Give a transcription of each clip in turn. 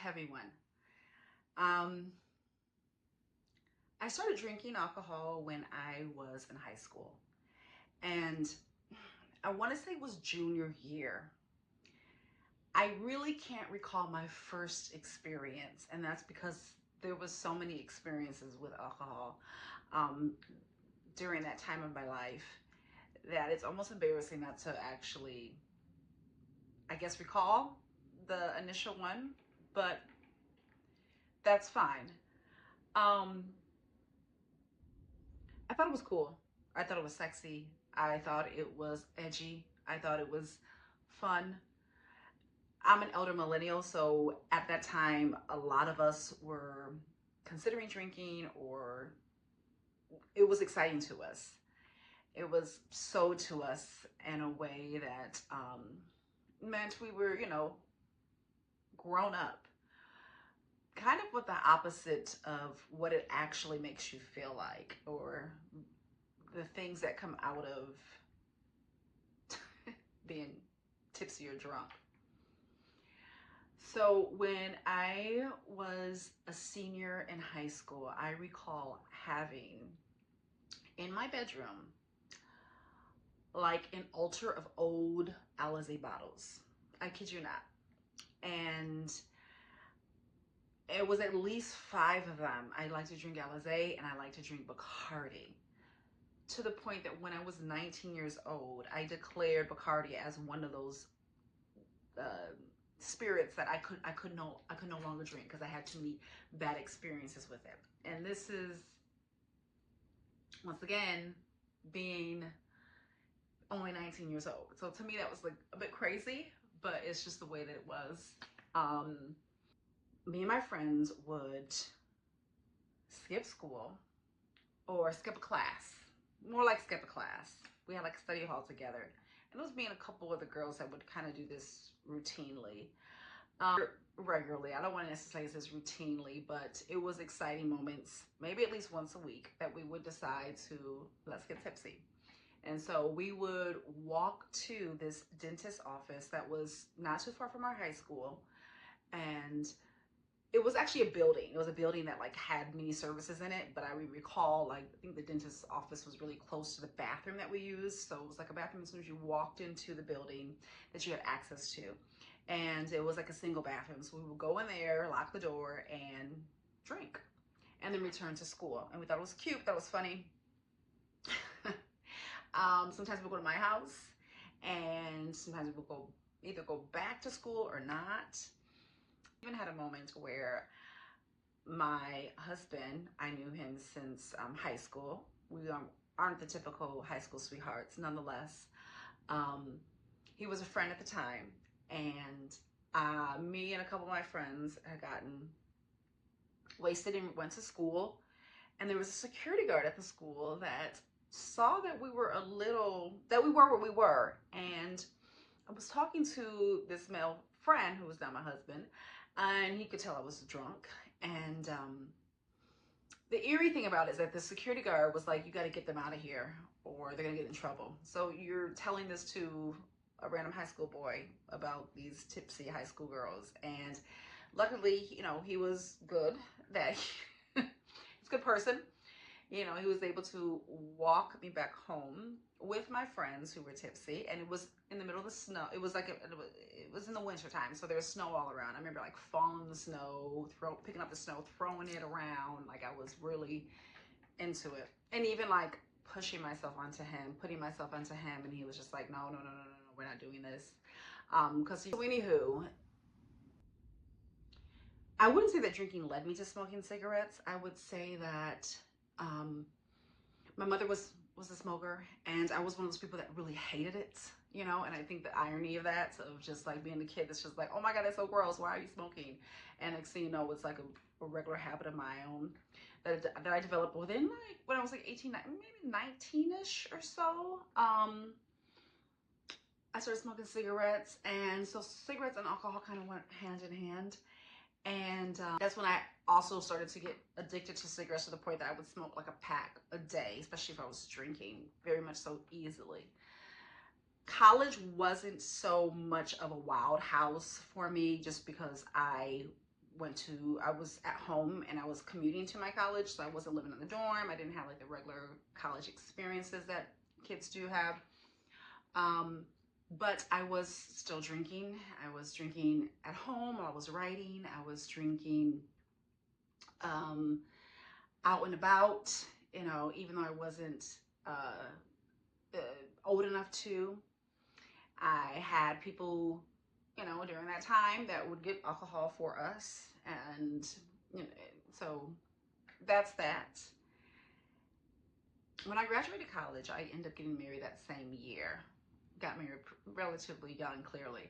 heavy one. Um, I started drinking alcohol when I was in high school, and I want to say it was junior year. I really can't recall my first experience, and that's because there was so many experiences with alcohol um, during that time of my life that it's almost embarrassing not to actually, I guess, recall the initial one, but that's fine. Um, I thought it was cool. I thought it was sexy. I thought it was edgy. I thought it was fun. I'm an elder millennial, so at that time, a lot of us were considering drinking, or it was exciting to us. It was sold to us in a way that meant we were, grown up. Kind of with the opposite of what it actually makes you feel like, or the things that come out of being tipsy or drunk. So when I was a senior in high school, I recall having in my bedroom like an altar of old Alizé bottles. I kid you not. And it was at least 5 of them. I like to drink Alizé and I like to drink Bacardi. To the point that when I was 19 years old, I declared Bacardi as one of those spirits that I could no longer drink because I had too many bad experiences with it. And this is, once again, being only 19 years old. So to me that was like a bit crazy, but it's just the way that it was. Me and my friends would skip school or skip a class, more like skip a class. We had like a study hall together, and it was me and a couple of the girls that would kind of do this routinely, regularly. I don't want to necessarily say this routinely, but it was exciting moments, maybe at least once a week, that we would decide to, let's get tipsy. And so we would walk to this dentist office that was not too far from our high school, and it was actually a building. It was a building that like had many services in it, but I recall, like, I think the dentist's office was really close to the bathroom that we used. So it was like a bathroom as soon as you walked into the building that you had access to. And it was like a single bathroom. So we would go in there, lock the door, and drink, and then return to school. And we thought it was cute, that was funny. Sometimes we'll go to my house, and sometimes we'll either go back to school or not. Even had a moment where my husband, I knew him since high school. We aren't the typical high school sweethearts, nonetheless. He was a friend at the time, and me and a couple of my friends had gotten wasted and went to school, and there was a security guard at the school that saw that we were what we were, and I was talking to this male friend who was now my husband, and he could tell I was drunk. And the eerie thing about it is that the security guard was like, you got to get them out of here or they're gonna get in trouble. So you're telling this to a random high school boy about these tipsy high school girls. And luckily, he was good, that he's a good person. He was able to walk me back home with my friends who were tipsy, and it was in the middle of the snow. It was like it was in the winter time, so there was snow all around. I remember like falling in the snow, picking up the snow, throwing it around. Like, I was really into it, and even like pushing myself onto him, putting myself onto him, and he was just like, no, no, no, no, no, no, we're not doing this. So anywho, I wouldn't say that drinking led me to smoking cigarettes. I would say that my mother was a smoker, and I was one of those people that really hated it, and I think the irony of that, of just like being the kid that's just like, oh my God, that's so gross, why are you smoking? And next thing you know, it's like a regular habit of my own that I developed within, like, when I was like 18, maybe 19-ish or so. I started smoking cigarettes, and so cigarettes and alcohol kind of went hand in hand. And that's when I also started to get addicted to cigarettes, to the point that I would smoke like a pack a day, especially if I was drinking, very much so easily. College wasn't so much of a wild house for me, just because I I was at home and I was commuting to my college, so I wasn't living in the dorm. I didn't have like the regular college experiences that kids do have. But I was still drinking. I was drinking at home while I was writing. I was drinking out and about, you know, even though I wasn't old enough to. I had people, you know, during that time that would get alcohol for us. And, you know, so that's that. When I graduated college, I ended up getting married that same year. Got married relatively young, clearly.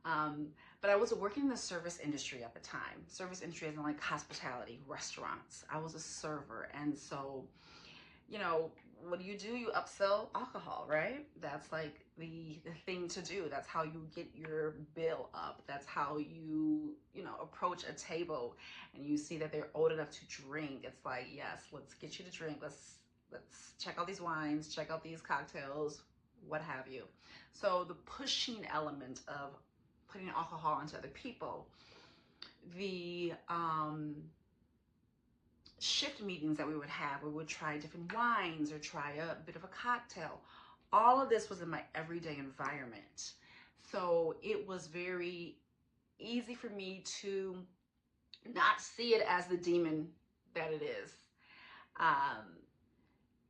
But I was working in the service industry at the time. Service industry is like hospitality, restaurants. I was a server. And so, you know, what do? You upsell alcohol, right? That's like the thing to do. That's how you get your bill up. That's how you know, approach a table and you see that they're old enough to drink. It's like, yes, let's get you to drink. Let's check out these wines, check out these cocktails, what have you. So the pushing element of putting alcohol onto other people, the shift meetings that we would have, we would try different wines or try a bit of a cocktail. All of this was in my everyday environment. So it was very easy for me to not see it as the demon that it is.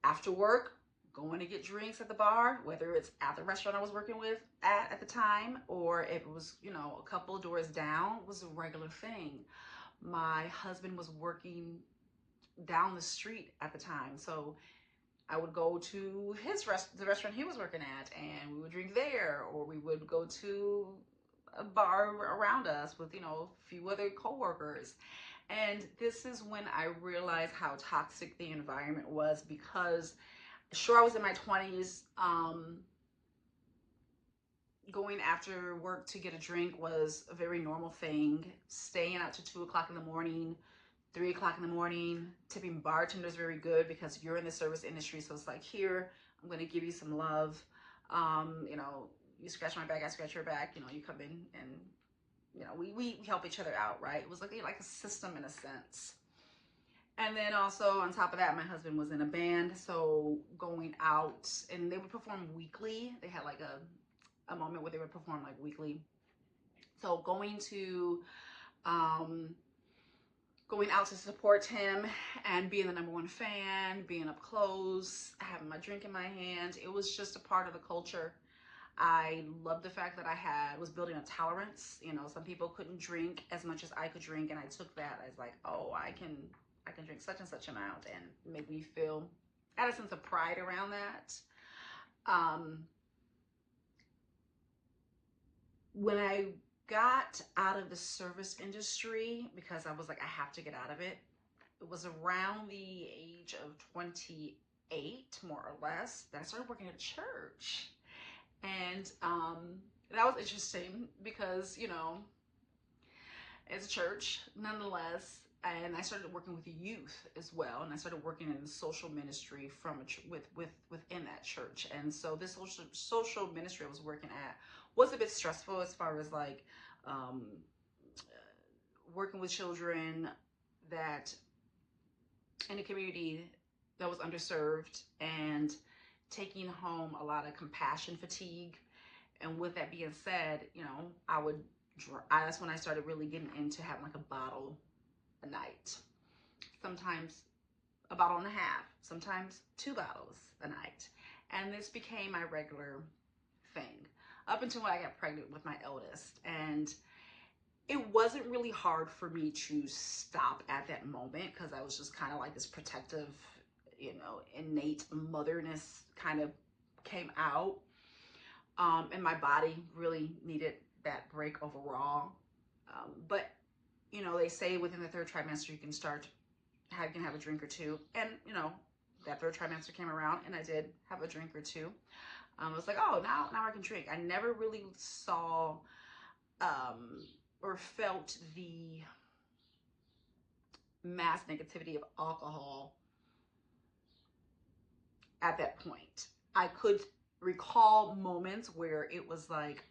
After work, going to get drinks at the bar, whether it's at the restaurant I was working with at the time, or if it was, you know, a couple of doors down, was a regular thing. My husband was working down the street at the time, so I would go to the restaurant he was working at, and we would drink there, or we would go to a bar around us with, you know, a few other coworkers. And this is when I realized how toxic the environment was, because sure, I was in my 20s. Going after work to get a drink was a very normal thing. Staying out to 2 o'clock in the morning, 3 o'clock in the morning. Tipping bartenders very good, because you're in the service industry. So it's like, here, I'm going to give you some love. You know, you scratch my back, I scratch your back. You know, you come in and, you know, we help each other out, right? It was like a system in a sense. And then also on top of that, my husband was in a band. So going out, and they would perform weekly. They had like a moment where they would perform like weekly. So going out to support him and being the #1 fan, being up close, having my drink in my hand, it was just a part of the culture. I loved the fact that I was building a tolerance. You know, some people couldn't drink as much as I could drink, and I took that as like, oh, I can drink such and such amount, and make me feel, I had a sense of pride around that. When I got out of the service industry, because I was like, I have to get out of it, it was around the age of 28, more or less, that I started working at a church. And that was interesting because, you know, it's a church nonetheless. And I started working with youth as well, and I started working in social ministry within that church. And so this social ministry I was working at was a bit stressful, as far as like working with children that in a community that was underserved, and taking home a lot of compassion fatigue. And with that being said, you know, that's when I started really getting into having like a bottle a night, sometimes a bottle and a half, sometimes 2 bottles a night. And this became my regular thing up until I got pregnant with my eldest. And it wasn't really hard for me to stop at that moment, because I was just kind of like this protective, you know, innate motherness kind of came out. And my body really needed that break overall. But you know, they say within the 3rd trimester, you can have a drink or 2. And, you know, that 3rd trimester came around and I did have a drink or 2. I was like, oh, now I can drink. I never really saw or felt the mass negativity of alcohol at that point. I could recall moments where it was like,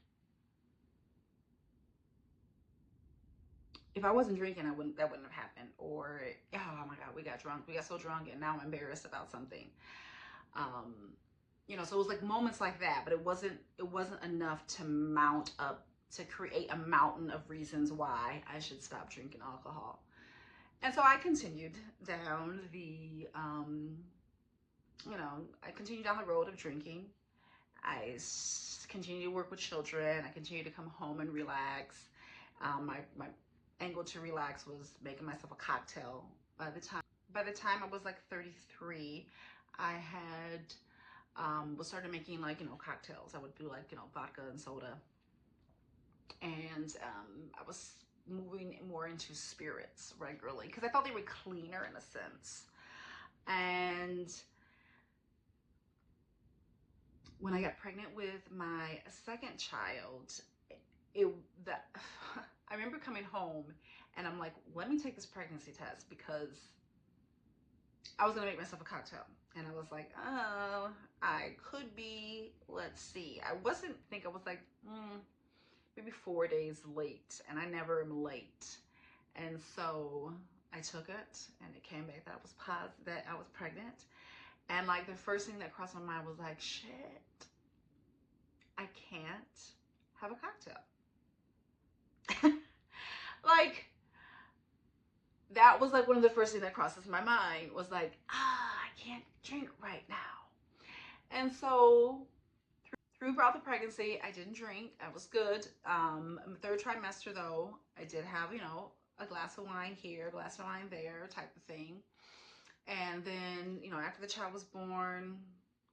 if I wasn't drinking, that wouldn't have happened. Or, oh my God, we got drunk. We got so drunk and now I'm embarrassed about something. You know, so it was like moments like that, but it wasn't enough to mount up, to create a mountain of reasons why I should stop drinking alcohol. And so I continued down the, you know, I continued down the road of drinking. I continued to work with children. I continued to come home and relax. My angle to relax was making myself a cocktail. By the time I was like 33, I had was started making, like, you know, cocktails. I would do, like, you know, vodka and soda, and I was moving more into spirits regularly because I thought they were cleaner in a sense. And when I got pregnant with my second child, I remember coming home and I'm like, let me take this pregnancy test because I was gonna make myself a cocktail. And I was like, oh, I could be, let's see. I was like, maybe 4 days late, and I never am late. And so I took it and it came back that I was positive, that I was pregnant. And like the first thing that crossed my mind was like, shit, I can't have a cocktail. Like, that was like one of the first things that crosses my mind was like, I can't drink right now. And so throughout the pregnancy, I didn't drink. I was good. Third trimester though, I did have, you know, a glass of wine here, a glass of wine there type of thing. And then, you know, after the child was born,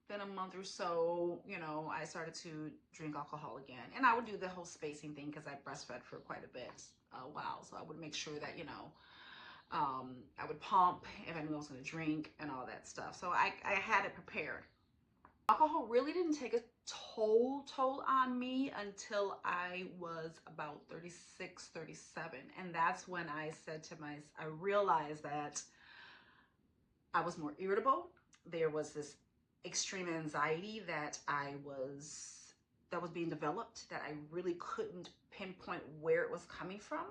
then a month or so, you know, I started to drink alcohol again. And I would do the whole spacing thing because I breastfed for quite a bit, a while. So I would make sure that, you know, I would pump if I knew I was going to drink and all that stuff. So I had it prepared. Alcohol really didn't take a toll on me until I was about 36, 37. And that's when I said to myself, I realized that I was more irritable. There was this extreme anxiety that was being developed that I really couldn't pinpoint where it was coming from.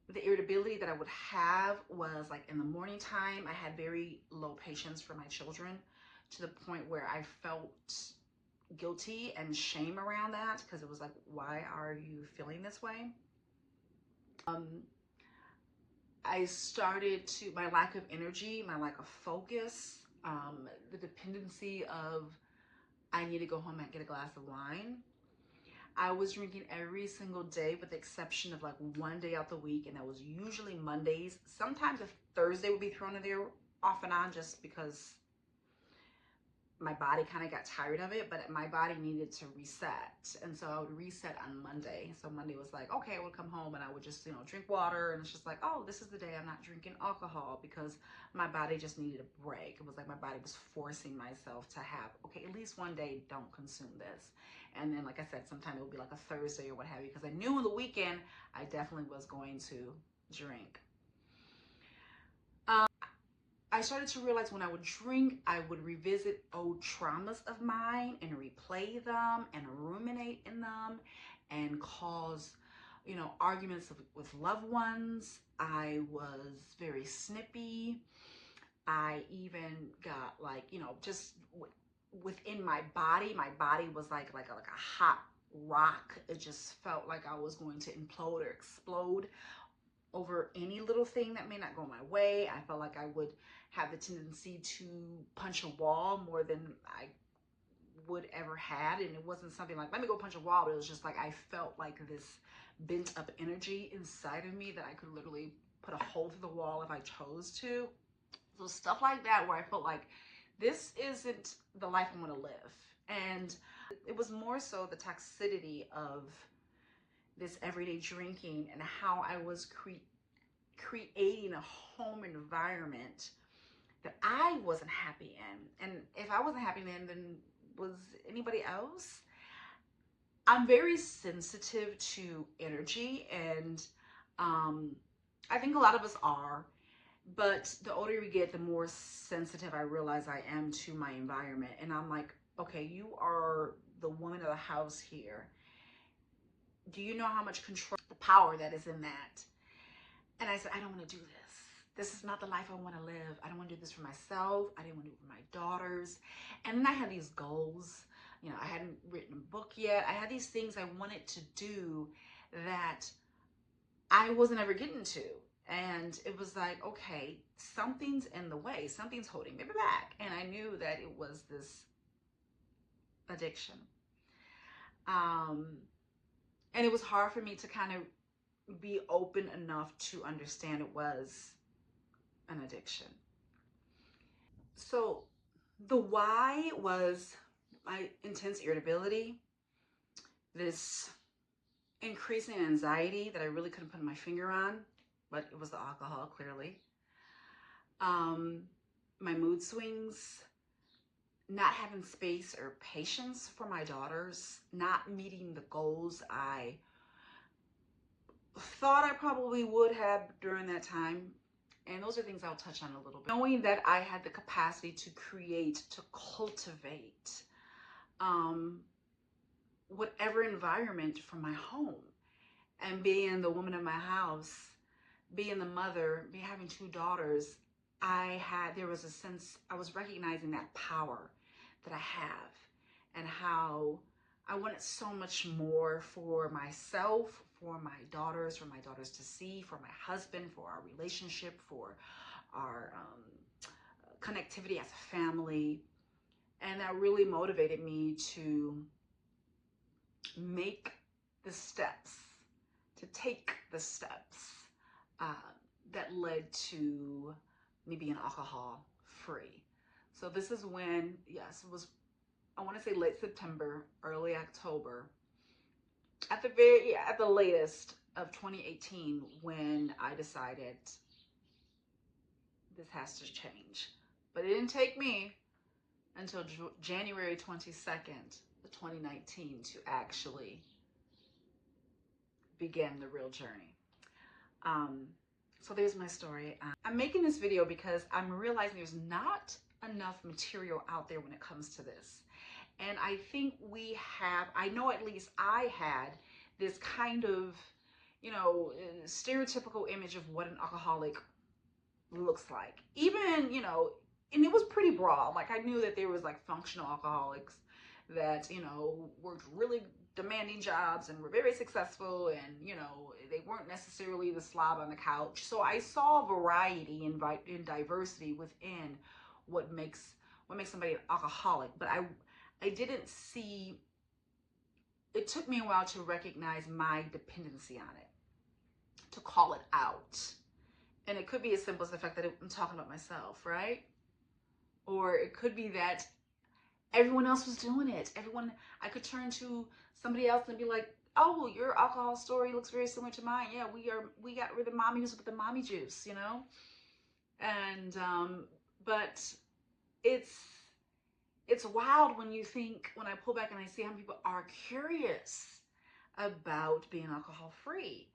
The irritability that I would have was like in the morning time. I had very low patience for my children to the point where I felt guilty and shame around that because it was like, why are you feeling this way? I started to, my lack of energy, my lack of focus, the dependency of, I need to go home and get a glass of wine. I was drinking every single day with the exception of like one day out the week, and that was usually Mondays. Sometimes a Thursday would be thrown in there off and on just because my body kind of got tired of it, but my body needed to reset. And so I would reset on Monday. So Monday was like, okay, I would come home and I would just, you know, drink water. And it's just like, oh, this is the day I'm not drinking alcohol because my body just needed a break. It was like my body was forcing myself to have, okay, at least one day don't consume this. And then, like I said, sometimes it would be like a Thursday or what have you, because I knew on the weekend I definitely was going to drink. I started to realize when I would drink, I would revisit old traumas of mine and replay them and ruminate in them and cause, you know, arguments with loved ones. I was very snippy. I even got like, you know, just within my body was like a hot rock. It just felt like I was going to implode or explode over any little thing that may not go my way. I felt like I would have the tendency to punch a wall more than I would ever had. And it wasn't something like, let me go punch a wall, but it was just like I felt like this bent up energy inside of me that I could literally put a hole through the wall if I chose to. So stuff like that where I felt like this isn't the life I want to live. And it was more so the toxicity of this everyday drinking and how I was creating a home environment that I wasn't happy in. And if I wasn't happy then was anybody else? I'm very sensitive to energy, and I think a lot of us are, but the older we get, the more sensitive I realize I am to my environment. And I'm like, okay, you are the woman of the house here. Do you know how much control, the power that is in that? And I said, I don't want to do this. This is not the life I want to live. I don't want to do this for myself. I didn't want to do it for my daughters. And then I had these goals. You know, I hadn't written a book yet. I had these things I wanted to do that I wasn't ever getting to. And it was like, okay, something's in the way. Something's holding me back. And I knew that it was this addiction. And it was hard for me to kind of be open enough to understand it was an addiction. So the why was my intense irritability, this increasing anxiety that I really couldn't put my finger on, but it was the alcohol, clearly. My mood swings, not having space or patience for my daughters, not meeting the goals I thought I probably would have during that time. And those are things I'll touch on a little bit. Knowing that I had the capacity to create, to cultivate whatever environment from my home, and being the woman in my house, being the mother, having two daughters, there was a sense, I was recognizing that power that I have and how I wanted so much more for myself, for my daughters to see, for my husband, for our relationship, for our connectivity as a family. And that really motivated me to make the steps, to take the steps that led to me being alcohol free. So this is when, yes, it was, I want to say late September, early October, at the latest of 2018, when I decided this has to change. But it didn't take me until January 22nd, 2019 to actually begin the real journey. So there's my story. I'm making this video because I'm realizing there's not enough material out there when it comes to this. And I think I know at least I had this kind of, you know, stereotypical image of what an alcoholic looks like. Even, you know, and it was pretty broad. Like, I knew that there was like functional alcoholics that, you know, worked really demanding jobs and were very successful, and, you know, they weren't necessarily the slob on the couch. So I saw variety and diversity within what makes somebody an alcoholic. But I didn't see, it took me a while to recognize my dependency on it, to call it out. And it could be as simple as the fact that I'm talking about myself, right? Or it could be that everyone else was doing it. I could turn to somebody else and be like, oh, your alcohol story looks very similar to mine. Yeah, we got rid of mommy juice with the mommy juice, you know? And, but it's wild when I pull back and I see how many people are curious about being alcohol free.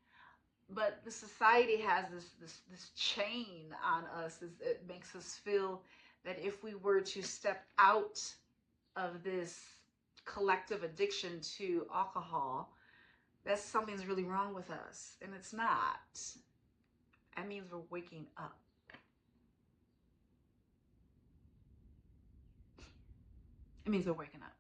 But the society has this chain on us. It makes us feel that if we were to step out of this collective addiction to alcohol, that something's really wrong with us. And it's not. That means we're waking up. It means we're waking up.